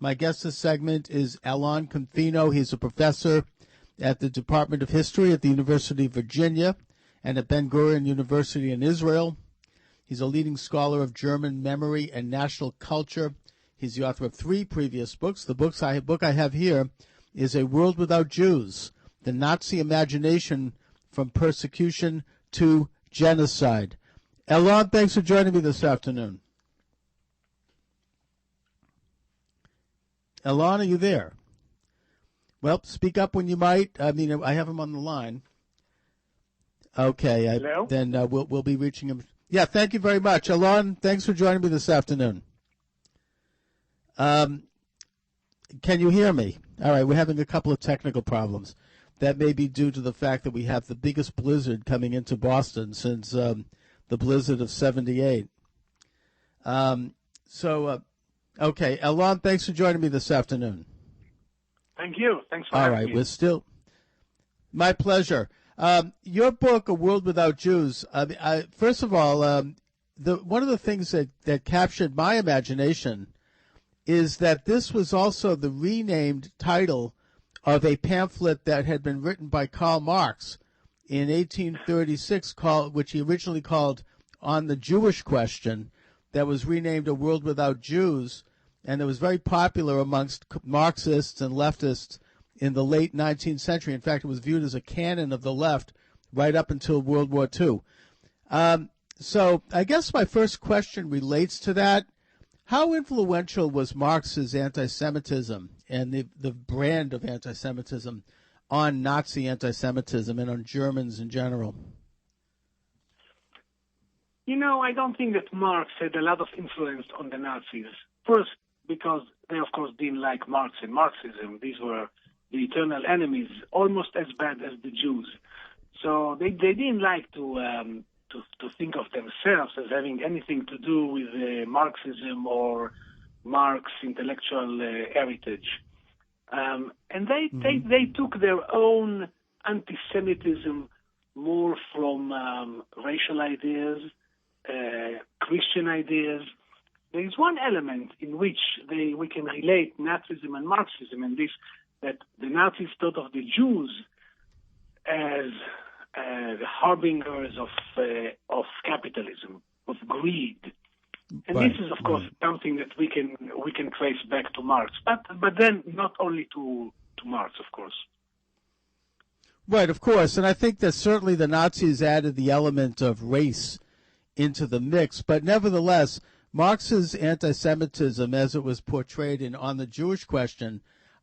My guest this segment is Alon Confino. He's a professor at the Department of History at the University of Virginia and at Ben Gurion University in Israel. He's a leading scholar of German memory and national culture. He's the author of 3 previous books. The book I have here is A World Without Jews, The Nazi Imagination from Persecution to Genocide. Alon, thanks for joining me this afternoon. Alon, are you there? Well, speak up when you might. I mean, I have him on the line. Okay, Hello? Then we'll be reaching him. Yeah, thank you very much. Alon, thanks for joining me this afternoon. Can you hear me? All right, we're having a couple of technical problems. That may be due to the fact that we have the biggest blizzard coming into Boston since the blizzard of '78. Okay, Alon, thanks for joining me this afternoon. Thank you. Thanks for having me. All right, my pleasure. Your book, A World Without Jews, first of all, one of the things that captured my imagination is that this was also the renamed title of a pamphlet that had been written by Karl Marx in 1836, which he originally called On the Jewish Question, that was renamed A World Without Jews, and it was very popular amongst Marxists and leftists in the late 19th century. In fact, it was viewed as a canon of the left right up until World War II. So I guess my first question relates to that. How influential was Marx's anti-Semitism and the brand of anti-Semitism on Nazi anti-Semitism and on Germans in general? You know, I don't think that Marx had a lot of influence on the Nazis. First, because they, of course, didn't like Marx and Marxism. These were the eternal enemies, almost as bad as the Jews. So they didn't like to think of themselves as having anything to do with Marxism or Marx intellectual heritage. And they took their own anti-Semitism more from racial ideas, Christian ideas. There is one element in which we can relate Nazism and Marxism, and this, that the Nazis thought of the Jews as the harbingers of capitalism, of greed, and Right. this is, of course, something that we can trace back to Marx, but then not only to Marx, of course. Right, of course, and I think that certainly the Nazis added the element of race into the mix, but nevertheless, Marx's anti-Semitism, as it was portrayed in On the Jewish Question,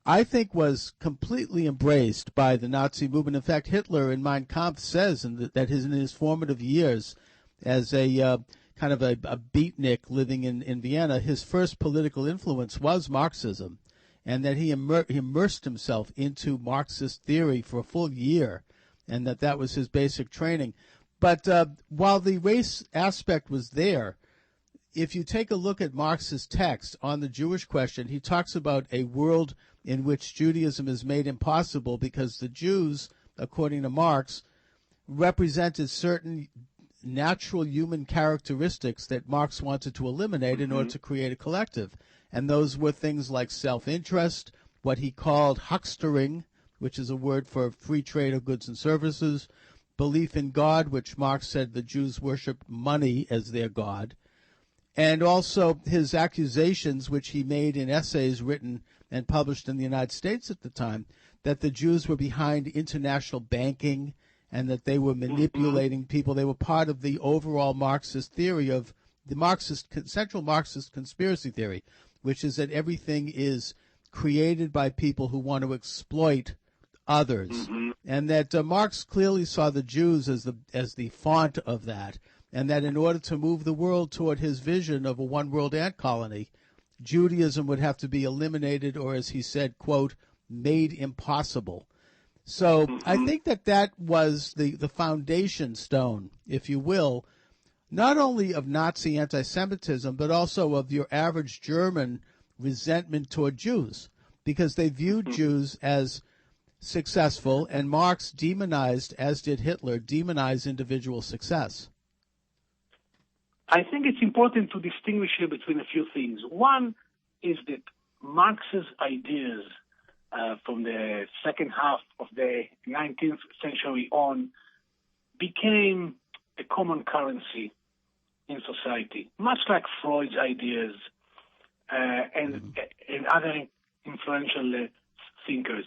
I think was completely embraced by the Nazi movement. In fact, Hitler in Mein Kampf says that in his formative years as a kind of a beatnik living in Vienna, his first political influence was Marxism, and that he immersed himself into Marxist theory for a full year, and that was his basic training. But while the race aspect was there, if you take a look at Marx's text on the Jewish question, he talks about a world in which Judaism is made impossible because the Jews, according to Marx, represented certain natural human characteristics that Marx wanted to eliminate in order to create a collective. And those were things like self-interest, what he called huckstering, which is a word for free trade of goods and services, belief in God, which Marx said the Jews worshiped money as their God, and also his accusations, which he made in essays written and published in the United States at the time, that the Jews were behind international banking and that they were manipulating people. They were part of the overall Marxist theory of the central Marxist conspiracy theory, which is that everything is created by people who want to exploit others, and that Marx clearly saw the Jews as the font of that, and that in order to move the world toward his vision of a one-world ant colony, Judaism would have to be eliminated, or as he said, quote, made impossible. So I think that was the foundation stone, if you will, not only of Nazi anti-Semitism, but also of your average German resentment toward Jews, because they viewed Jews as successful, and Marx demonized, as did Hitler, demonized individual success. I think it's important to distinguish here between a few things. One is that Marx's ideas from the second half of the 19th century on became a common currency in society, much like Freud's ideas and other influential thinkers.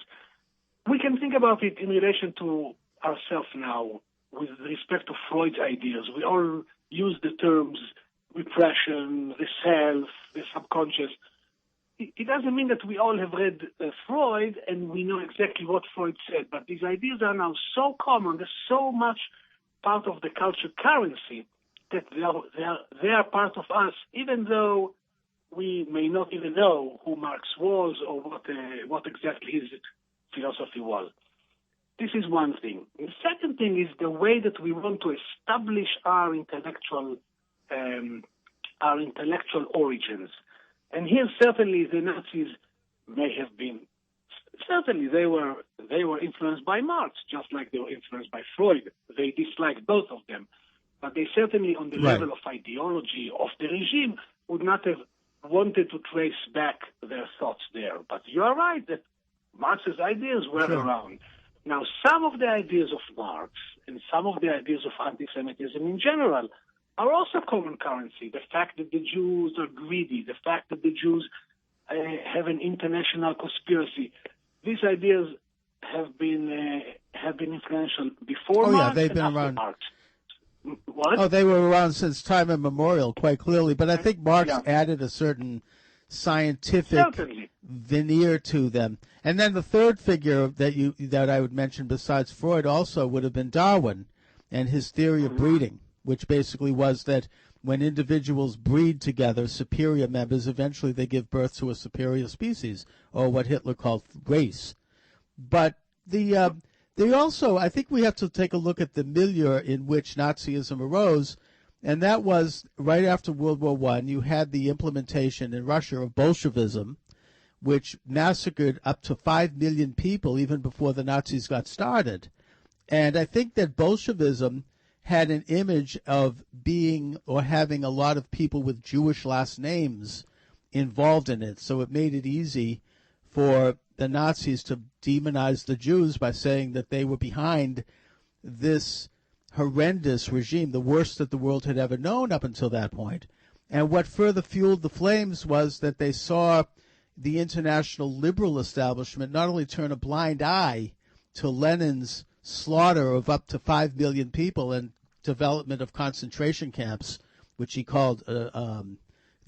We can think about it in relation to ourselves now with respect to Freud's ideas. We all use the terms repression, the self, the subconscious. It doesn't mean that we all have read Freud and we know exactly what Freud said, but these ideas are now so common, they're so much part of the culture currency that they are part of us, even though we may not even know who Marx was or what exactly his philosophy was. This is one thing. The second thing is the way that we want to establish our intellectual origins. And here, certainly, the Nazis may have been. Certainly, they were influenced by Marx, just like they were influenced by Freud. They disliked both of them, but they certainly, on the level of ideology of the regime, would not have wanted to trace back their thoughts there. But you are right that Marx's ideas were around. Now, some of the ideas of Marx and some of the ideas of anti-Semitism in general are also common currency. The fact that the Jews are greedy, the fact that the Jews have an international conspiracy. These ideas have been influential before Marx they've and been after around. Marx. What? Oh, they were around since time immemorial, quite clearly. But I think Marx added a certain scientific veneer to them. And then the third figure that I would mention besides Freud also would have been Darwin and his theory of breeding, which basically was that when individuals breed together, superior members, eventually they give birth to a superior species, or what Hitler called race. But they also, I think we have to take a look at the milieu in which Nazism arose, and that was right after World War I. You had the implementation in Russia of Bolshevism, which massacred up to 5 million people even before the Nazis got started. And I think that Bolshevism had an image of being or having a lot of people with Jewish last names involved in it. So it made it easy for the Nazis to demonize the Jews by saying that they were behind this horrendous regime, the worst that the world had ever known up until that point. And what further fueled the flames was that they saw the international liberal establishment not only turn a blind eye to Lenin's slaughter of up to 5 million people and development of concentration camps, which he called the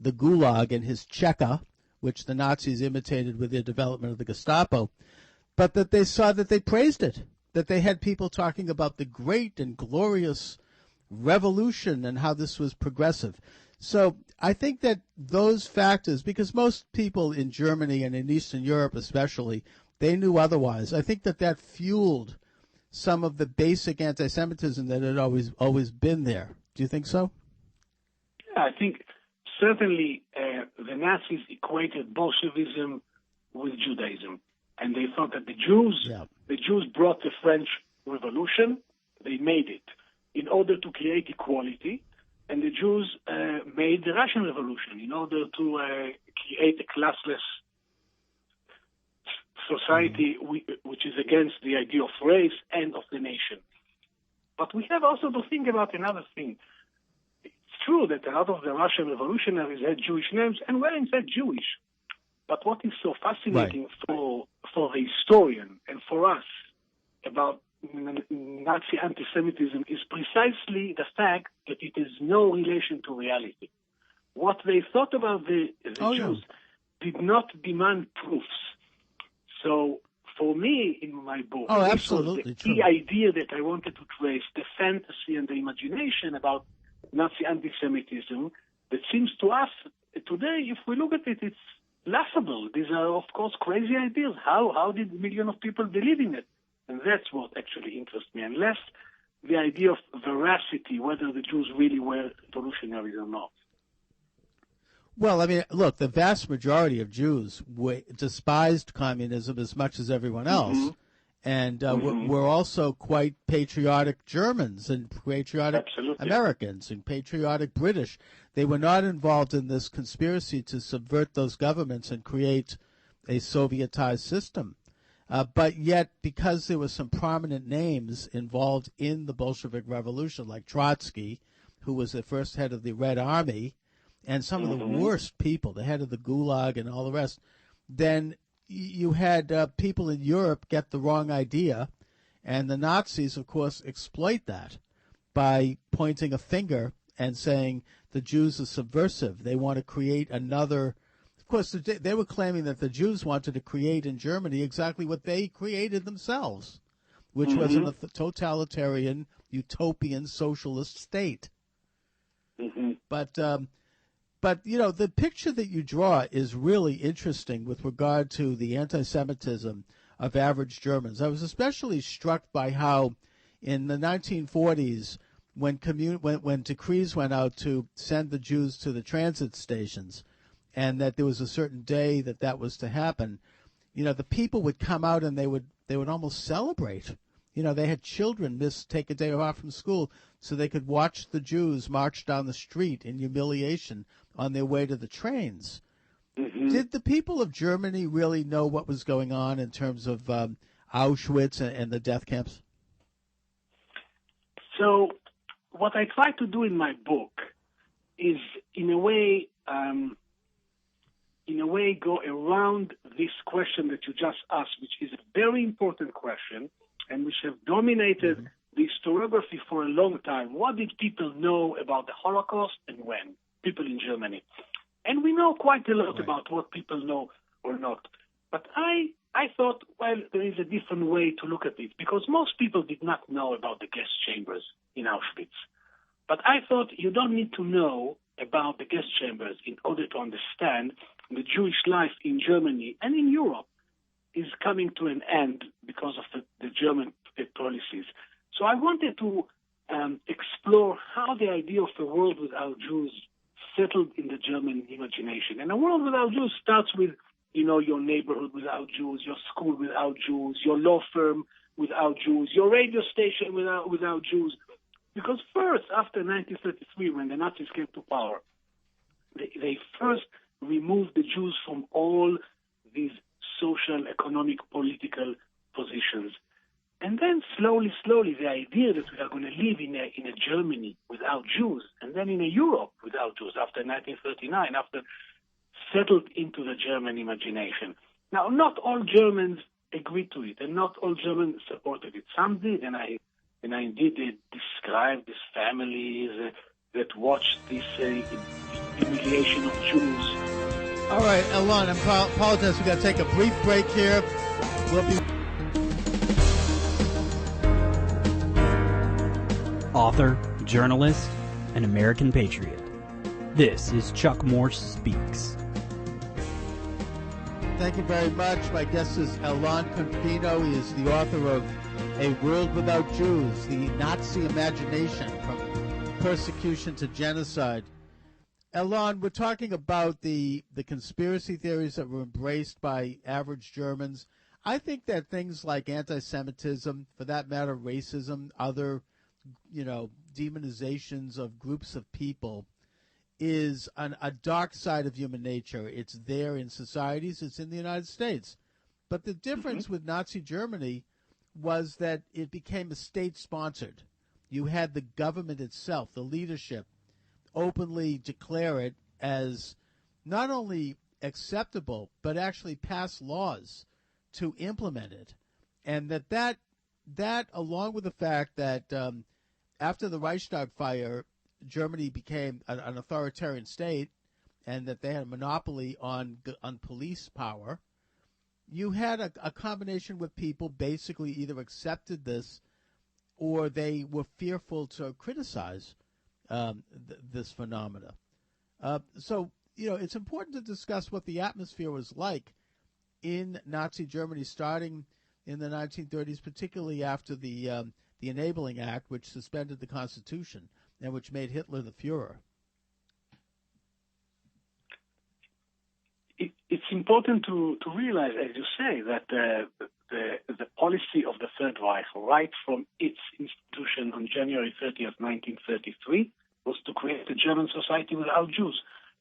Gulag, and his Cheka, which the Nazis imitated with their development of the Gestapo, but that they saw that they praised it, that they had people talking about the great and glorious revolution and how this was progressive. So I think that those factors, because most people in Germany and in Eastern Europe especially, they knew otherwise. I think that fueled some of the basic anti-Semitism that had always been there. Do you think so? Yeah, I think certainly the Nazis equated Bolshevism with Judaism, and they thought that the Jews brought the French Revolution. They made it in order to create equality, and the Jews made the Russian Revolution in order to create a classless society which is against the idea of race and of the nation. But we have also to think about another thing. It's true that a lot of the Russian revolutionaries had Jewish names and were in fact Jewish. But what is so fascinating for the historian and for us about Nazi anti-Semitism is precisely the fact that it has no relation to reality. What they thought about the Jews did not demand proofs. So, for me, in my book, this was the key idea that I wanted to trace, the fantasy and the imagination about Nazi anti-Semitism that seems to us today, if we look at it, it's laughable. These are, of course, crazy ideas. How did millions of people believe in it? And that's what actually interests me, and less the idea of veracity, whether the Jews really were revolutionaries or not. Well, I mean, look, the vast majority of Jews despised communism as much as everyone else, And we're also quite patriotic Germans and patriotic Absolutely. Americans and patriotic British. They were not involved in this conspiracy to subvert those governments and create a Sovietized system. But yet, because there were some prominent names involved in the Bolshevik Revolution, like Trotsky, who was the first head of the Red Army, and some of the worst people, the head of the Gulag and all the rest, then you had people in Europe get the wrong idea, and the Nazis, of course, exploit that by pointing a finger and saying the Jews are subversive. They want to create another. Of course, they were claiming that the Jews wanted to create in Germany exactly what they created themselves, which was a totalitarian, utopian, socialist state. But, you know, the picture that you draw is really interesting with regard to the anti-Semitism of average Germans. I was especially struck by how in the 1940s, when decrees went out to send the Jews to the transit stations, and that there was a certain day that was to happen, you know, the people would come out and they would almost celebrate. You know, they had children take a day off from school so they could watch the Jews march down the street in humiliation on their way to the trains. Did the people of Germany really know what was going on in terms of Auschwitz and the death camps? So what I try to do in my book is, in a way, go around this question that you just asked, which is a very important question, and which have dominated the historiography for a long time. What did people know about the Holocaust and when? People in Germany. And we know quite a lot about what people know or not. But I thought, well, there is a different way to look at it, because most people did not know about the gas chambers in Auschwitz. But I thought you don't need to know about the gas chambers in order to understand the Jewish life in Germany and in Europe is coming to an end because of the German policies. So I wanted to explore how the idea of a world without Jews settled in the German imagination. And a world without Jews starts with, you know, your neighborhood without Jews, your school without Jews, your law firm without Jews, your radio station without Jews. Because first, after 1933, when the Nazis came to power, they first removed the Jews from all these social, economic, political positions. And then slowly, the idea that we are going to live in a Germany without Jews, and then in a Europe without Jews after 1939, after settled into the German imagination. Now, not all Germans agreed to it, and not all Germans supported it. Some did, and I indeed described these families that watched this humiliation of Jews. All right, Alon, I apologize. We've got to take a brief break here. We'll be... Author, journalist, and American patriot. This is Chuck Morse Speaks. Thank you very much. My guest is Alon Confino. He is the author of A World Without Jews, The Nazi Imagination from Persecution to Genocide. Alon, we're talking about the conspiracy theories that were embraced by average Germans. I think that things like anti-Semitism, for that matter, racism, other, demonizations of groups of people is a dark side of human nature. It's there in societies. It's in the United States. But the difference with Nazi Germany was that it became a state-sponsored. You had the government itself, the leadership, openly declare it as not only acceptable, but actually pass laws to implement it. And that along with the fact that after the Reichstag fire, Germany became an authoritarian state and that they had a monopoly on police power, you had a combination with people basically either accepted this or they were fearful to criticize this phenomena. So it's important to discuss what the atmosphere was like in Nazi Germany starting in the 1930s, particularly after the Enabling Act, which suspended the Constitution and which made Hitler the Führer. It's important to realize, as you say, that that the policy of the Third Reich, right from its institution on January 30th, 1933, was to create a German society without Jews.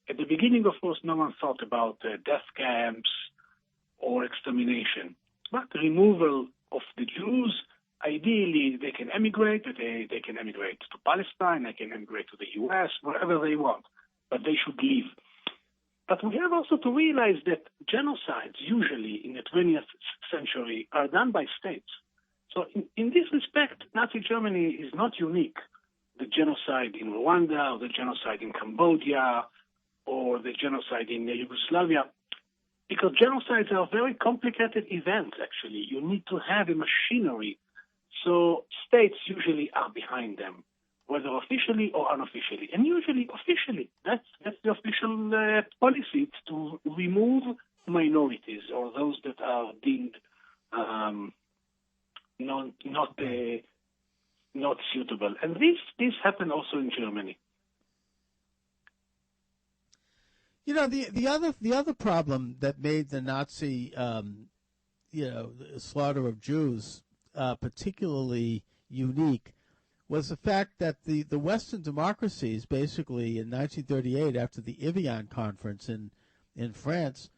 At the beginning, of course, no one thought about death camps or extermination. But the removal of the Jews, ideally, they can emigrate. They can emigrate to Palestine. They can emigrate to the U.S., wherever they want. But they should leave. But we have also to realize that genocides, usually in the 20th century, are done by states. So in this respect, Nazi Germany is not unique. The genocide in Rwanda, or the genocide in Cambodia, or the genocide in Yugoslavia, because genocides are very complicated events, actually. You need to have a machinery. So states usually are behind them, whether officially or unofficially. And usually officially. That's the official policy. It's to remove minorities or those that are deemed not suitable. And this happened also in Germany. You know, the other problem that made the Nazi, slaughter of Jews particularly unique was the fact that the Western democracies, basically in 1938, after the Evian conference in France,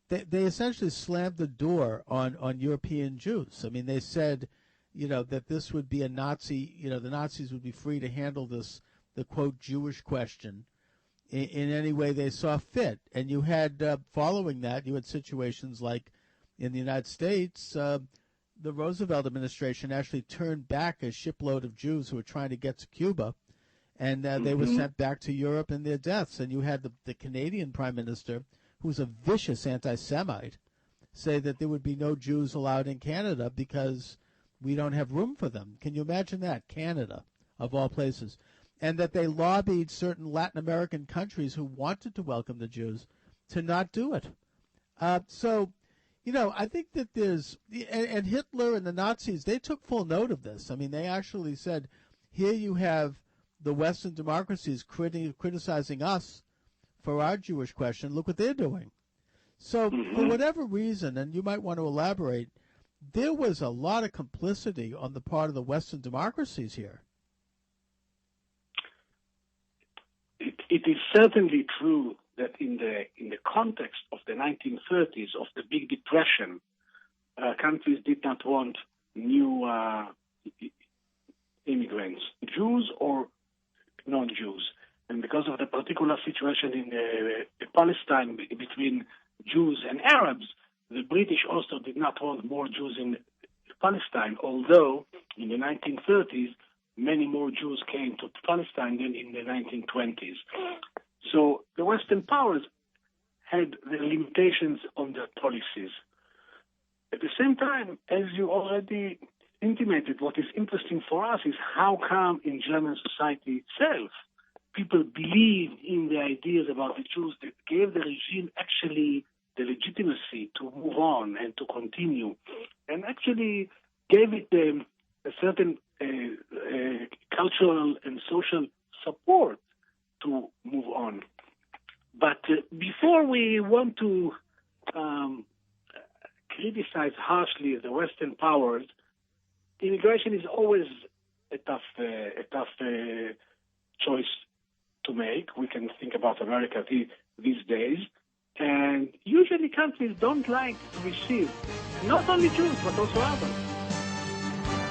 they essentially slammed the door on European Jews. I mean, they said, that this would be a Nazi, the Nazis would be free to handle this, the quote, Jewish question in any way they saw fit. And you had, following that, you had situations like in the United States, the Roosevelt administration actually turned back a shipload of Jews who were trying to get to Cuba, and they were sent back to Europe in their deaths. And you had the Canadian Prime Minister, who was a vicious anti-Semite, say that there would be no Jews allowed in Canada because we don't have room for them. Can you imagine that? Canada, of all places. And that they lobbied certain Latin American countries who wanted to welcome the Jews to not do it. So, I think that and Hitler and the Nazis, they took full note of this. I mean, they actually said, here you have the Western democracies criticizing us for our Jewish question. Look what they're doing. So for whatever reason, and you might want to elaborate, there was a lot of complicity on the part of the Western democracies here. It is certainly true that in the context of the 1930s, of the Big Depression, countries did not want new immigrants, Jews or non-Jews. And because of the particular situation in Palestine between Jews and Arabs, the British also did not want more Jews in Palestine, although in the 1930s, many more Jews came to Palestine than in the 1920s. So the Western powers had the limitations on their policies. At the same time, as you already intimated, what is interesting for us is how come in German society itself people believed in the ideas about the Jews that gave the regime actually the legitimacy to move on and to continue, and actually gave it a certain cultural and social support to move on. But before we want to criticize harshly the Western powers, immigration is always a tough choice to make. We can think about America these days. And usually countries don't like to receive not only Jews, but also others.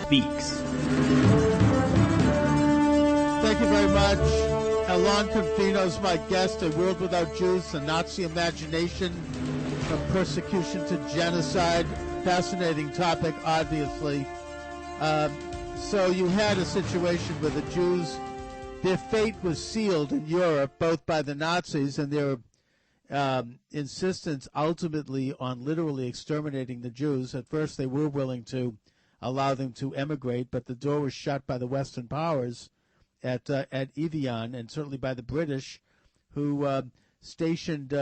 Speaks. Thank you very much. Alon Confino is my guest. A World Without Jews, the Nazi Imagination, from Persecution to Genocide. Fascinating topic, obviously. So you had a situation where the Jews, their fate was sealed in Europe, both by the Nazis and their insistence ultimately on literally exterminating the Jews. At first they were willing to allow them to emigrate, but the door was shut by the Western powers at Evian, and certainly by the British, who stationed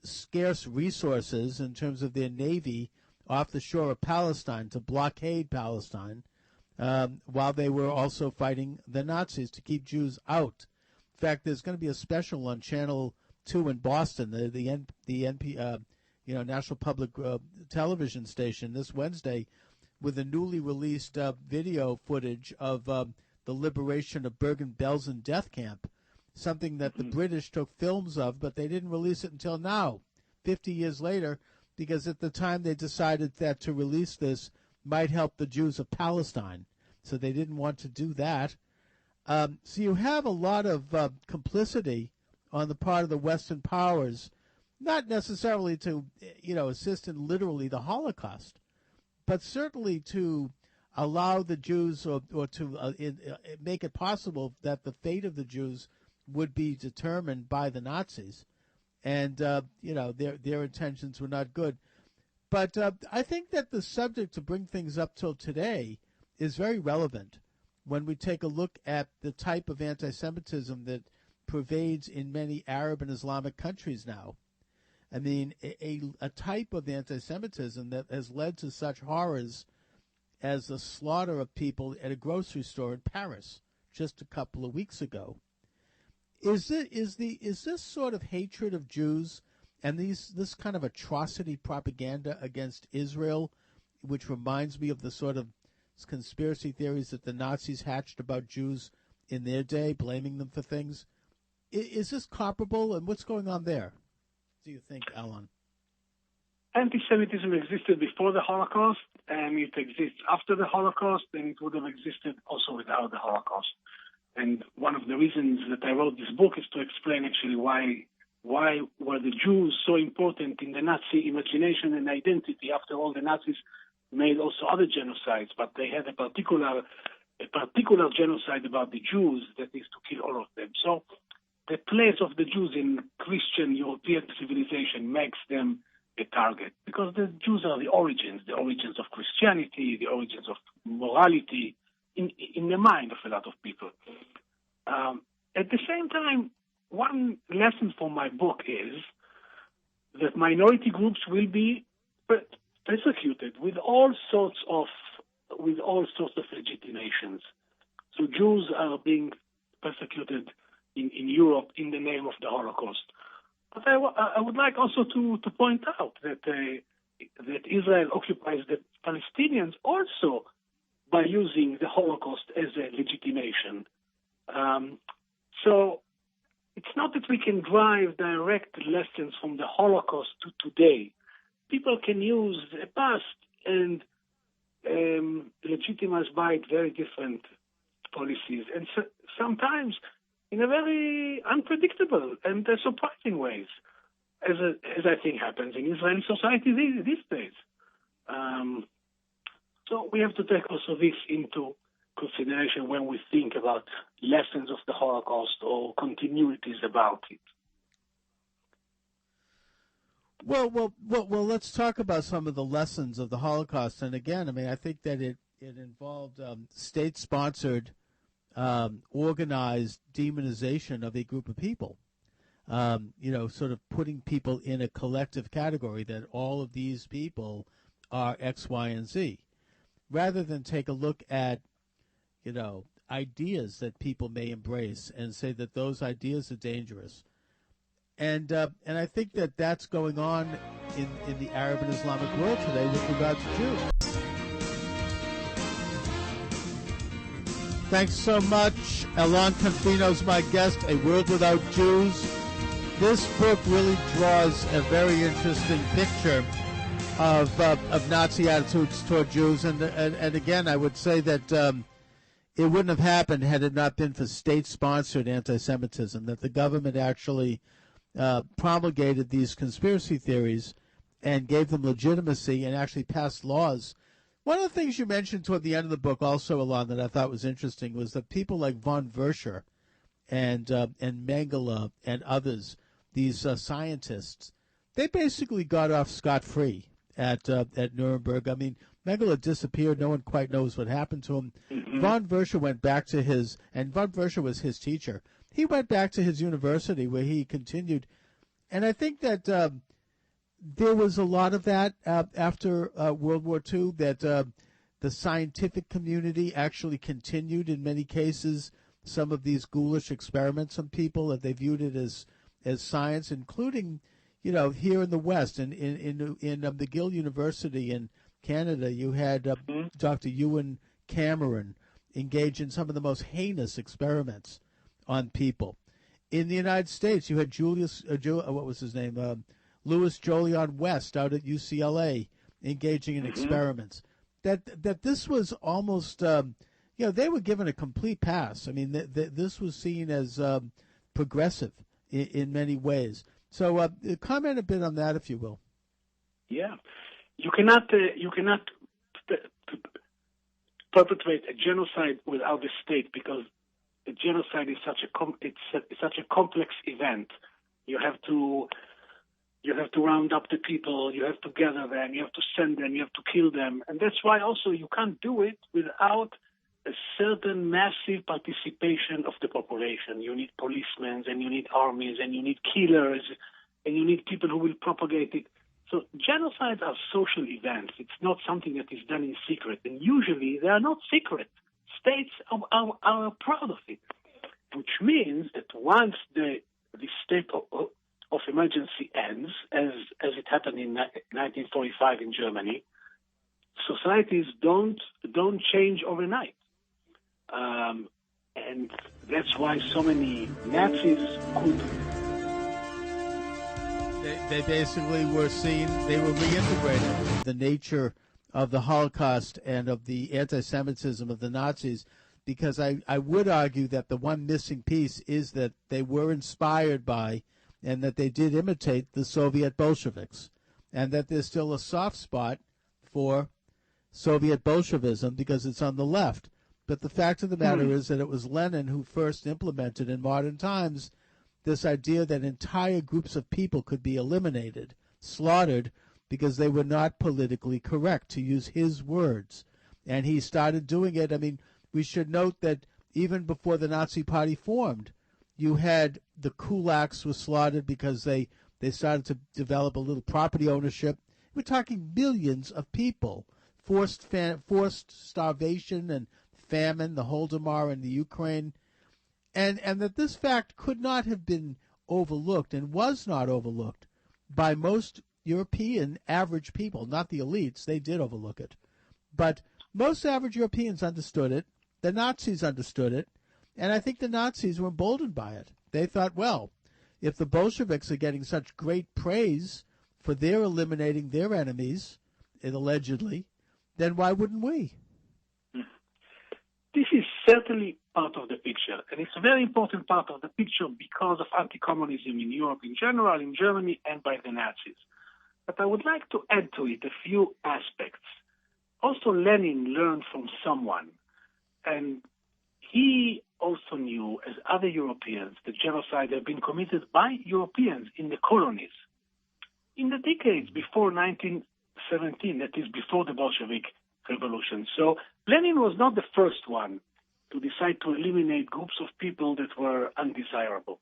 scarce resources in terms of their navy off the shore of Palestine to blockade Palestine, while they were also fighting the Nazis to keep Jews out. In fact, there's going to be a special on Channel 2 in Boston, the National Public Television station, this Wednesday, with a newly released video footage of the liberation of Bergen-Belsen death camp, something that the British took films of, but they didn't release it until now, 50 years later, because at the time they decided that to release this might help the Jews of Palestine. So they didn't want to do that. So you have a lot of complicity on the part of the Western powers, not necessarily to, assist in literally the Holocaust, but certainly to allow the Jews or to make it possible that the fate of the Jews would be determined by the Nazis. And, their intentions were not good. But I think that the subject, to bring things up till today, is very relevant when we take a look at the type of anti-Semitism that pervades in many Arab and Islamic countries now. I mean, a type of anti-Semitism that has led to such horrors as the slaughter of people at a grocery store in Paris just a couple of weeks ago. Is this sort of hatred of Jews and this kind of atrocity propaganda against Israel, which reminds me of the sort of conspiracy theories that the Nazis hatched about Jews in their day, blaming them for things? Is this comparable, and what's going on there, do you think, Alon? Anti-Semitism existed before the Holocaust, and it exists after the Holocaust, and it would have existed also without the Holocaust. And one of the reasons that I wrote this book is to explain actually why were the Jews so important in the Nazi imagination and identity. After all, the Nazis made also other genocides, but they had a particular genocide about the Jews, that is to kill all of them. So the place of the Jews in Christian European civilization makes them a target, because the Jews are the origins of Christianity, the origins of morality in the mind of a lot of people. At the same time, one lesson from my book is that minority groups will be persecuted with all sorts of legitimations. So Jews are being persecuted in Europe in the name of the Holocaust. But I would like also to point out that Israel occupies the Palestinians also by using the Holocaust as a legitimation. So it's not that we can drive direct lessons from the Holocaust to today. People can use the past and legitimize by it very different policies, and sometimes in a very unpredictable and surprising ways, as I think happens in Israeli society these days. So we have to take also this into consideration when we think about lessons of the Holocaust or continuities about it. Well, let's talk about some of the lessons of the Holocaust. And again, I mean, I think that it involved state-sponsored, organized demonization of a group of people. Sort of putting people in a collective category that all of these people are X, Y, and Z, rather than take a look at, ideas that people may embrace and say that those ideas are dangerous. And I think that that's going on in the Arab and Islamic world today with regard to Jews. Thanks so much. Alon Confino's my guest, A World Without Jews. This book really draws a very interesting picture of Nazi attitudes toward Jews. And again, I would say that it wouldn't have happened had it not been for state-sponsored anti-Semitism, that the government actually promulgated these conspiracy theories and gave them legitimacy and actually passed laws. One of the things you mentioned toward the end of the book also, Alon, that I thought was interesting was that people like von Verscher and Mengele and others, these scientists, they basically got off scot-free at Nuremberg. I mean, Mengele disappeared. No one quite knows what happened to him. Mm-hmm. Von Verscher went back to and von Verscher was his teacher. He went back to his university where he continued. And I think that there was a lot of that after World War II, that the scientific community actually continued in many cases some of these ghoulish experiments on people, that they viewed it as science, including, here in the West, in McGill University Canada, you had Dr. Ewan Cameron engage in some of the most heinous experiments on people. In the United States, you had Louis Jolion West out at UCLA engaging in experiments. That this was almost, they were given a complete pass. I mean, this was seen as progressive in many ways. So comment a bit on that, if you will. Yeah. You cannot perpetrate a genocide without the state, because a genocide is such a complex event. You have to round up the people, you have to gather them, you have to send them, you have to kill them, and that's why also you can't do it without a certain massive participation of the population. You need policemen, and you need armies, and you need killers, and you need people who will propagate it. So genocides are social events. It's not something that is done in secret, and usually they are not secret. States are proud of it, which means that once the state of emergency ends, as it happened in 1945 in Germany, societies don't change overnight, and that's why so many Nazis could. They basically were reintegrated. The nature of the Holocaust and of the anti-Semitism of the Nazis, because I would argue that the one missing piece is that they were inspired by and that they did imitate the Soviet Bolsheviks, and that there's still a soft spot for Soviet Bolshevism because it's on the left. But the fact of the matter is that it was Lenin who first implemented in modern times this idea that entire groups of people could be eliminated, slaughtered, because they were not politically correct, to use his words. And he started doing it. I mean, we should note that even before the Nazi Party formed, you had the kulaks were slaughtered because they started to develop a little property ownership. We're talking millions of people, forced starvation and famine, the Holodomor in the Ukraine, and that this fact could not have been overlooked and was not overlooked by most European average people, not the elites. They did overlook it. But most average Europeans understood it. The Nazis understood it. And I think the Nazis were emboldened by it. They thought, well, if the Bolsheviks are getting such great praise for their eliminating their enemies, allegedly, then why wouldn't we? This is certainly part of the picture, and it's a very important part of the picture because of anti-communism in Europe in general, in Germany, and by the Nazis. But I would like to add to it a few aspects. Also, Lenin learned from someone, and he also knew, as other Europeans, that genocide had been committed by Europeans in the colonies. In the decades before 1917, that is before the Bolshevik Revolution. So Lenin was not the first one to decide to eliminate groups of people that were undesirable.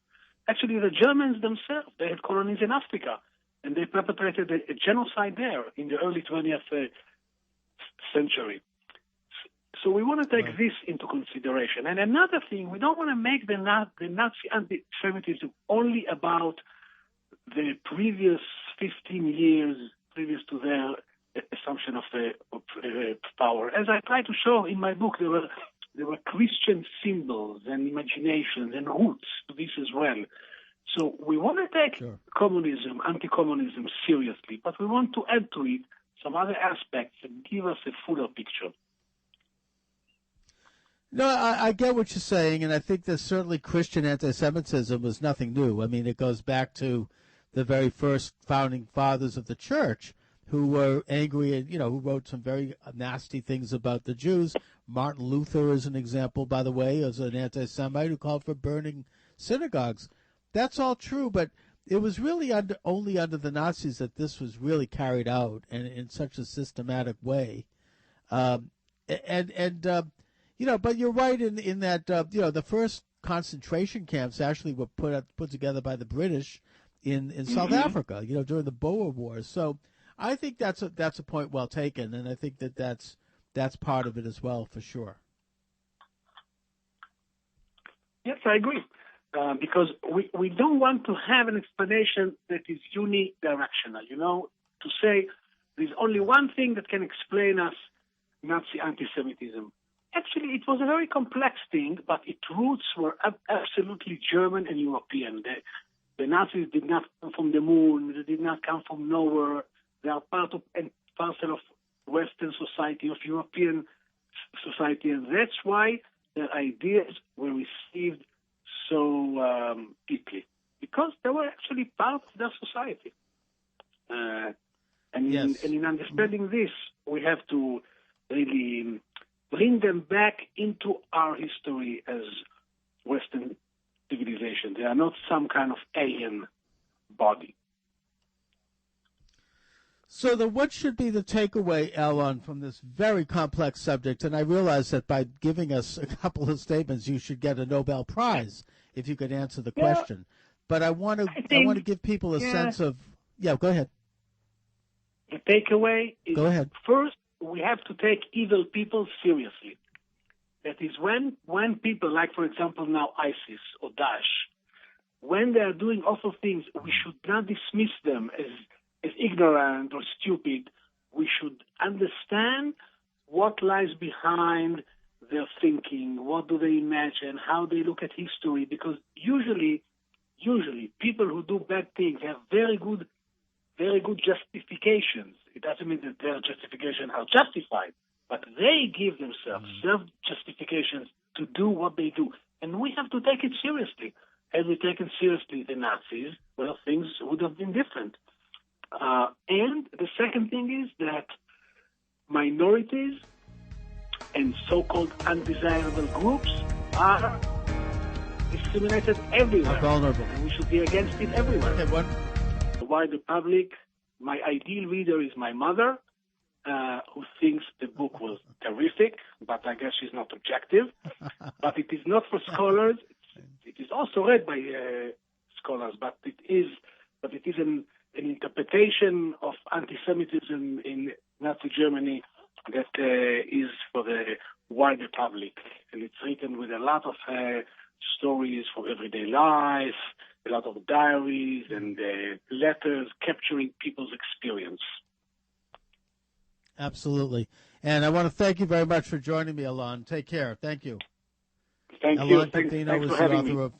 Actually, the Germans themselves, they had colonies in Africa, and they perpetrated a genocide there in the early 20th century. So we want to take this into consideration. And another thing, we don't want to make the Nazi anti-Semitism only about the previous 15 years previous to their assumption of power. As I try to show in my book, there were Christian symbols and imaginations and roots to this as well. So we want to take communism, anti-communism seriously, but we want to add to it some other aspects that give us a fuller picture. No, I get what you're saying, and I think that certainly Christian anti-Semitism was nothing new. I mean, it goes back to the very first founding fathers of the church who were angry and, who wrote some very nasty things about the Jews. Martin Luther is an example, by the way, as an anti-Semite who called for burning synagogues. That's all true, but it was really only under the Nazis that this was really carried out and in such a systematic way. But you're right in that, the first concentration camps actually were put together by the British in South Africa, during the Boer Wars. So I think that's a point well taken, and I think that's part of it as well, for sure. Yes, I agree. Because we don't want to have an explanation that is unidirectional, to say there's only one thing that can explain us Nazi anti-Semitism. Actually, it was a very complex thing, but its roots were absolutely German and European. The Nazis did not come from the moon. They did not come from nowhere. They are part of and parcel of Western society, of European society, and that's why their ideas were received so deeply, because they were actually part of their society. In understanding this, we have to really bring them back into our history as Western civilization. They are not some kind of alien body. So then what should be the takeaway, Alon, from this very complex subject? And I realize that by giving us a couple of statements, you should get a Nobel Prize if you could answer the question. But I want to give people a sense of... Yeah, go ahead. The takeaway is, go ahead. First, we have to take evil people seriously. That is, when people, like, for example, now ISIS or Daesh, when they are doing awful things, we should not dismiss them as ignorant or stupid. We should understand what lies behind their thinking, what do they imagine, how they look at history, because usually people who do bad things have very good justifications. It doesn't mean that their justifications are justified, but they give themselves self-justifications to do what they do. And we have to take it seriously. Had we taken seriously the Nazis, well, things would have been different. And the second thing is that minorities and so-called undesirable groups are discriminated everywhere. Are vulnerable. And we should be against it everywhere. Okay, what? The wider public, my ideal reader is my mother, who thinks the book was terrific, but I guess she's not objective. But it is not for scholars. It is also read by scholars, but it is an interpretation of anti-Semitism in Nazi Germany that is for the wider public. And it's written with a lot of stories for everyday life, a lot of diaries and letters capturing people's experience. Absolutely. And I want to thank you very much for joining me, Alon. Take care. Thank you. Thank Alon you. Confino Thanks is for the having author me. of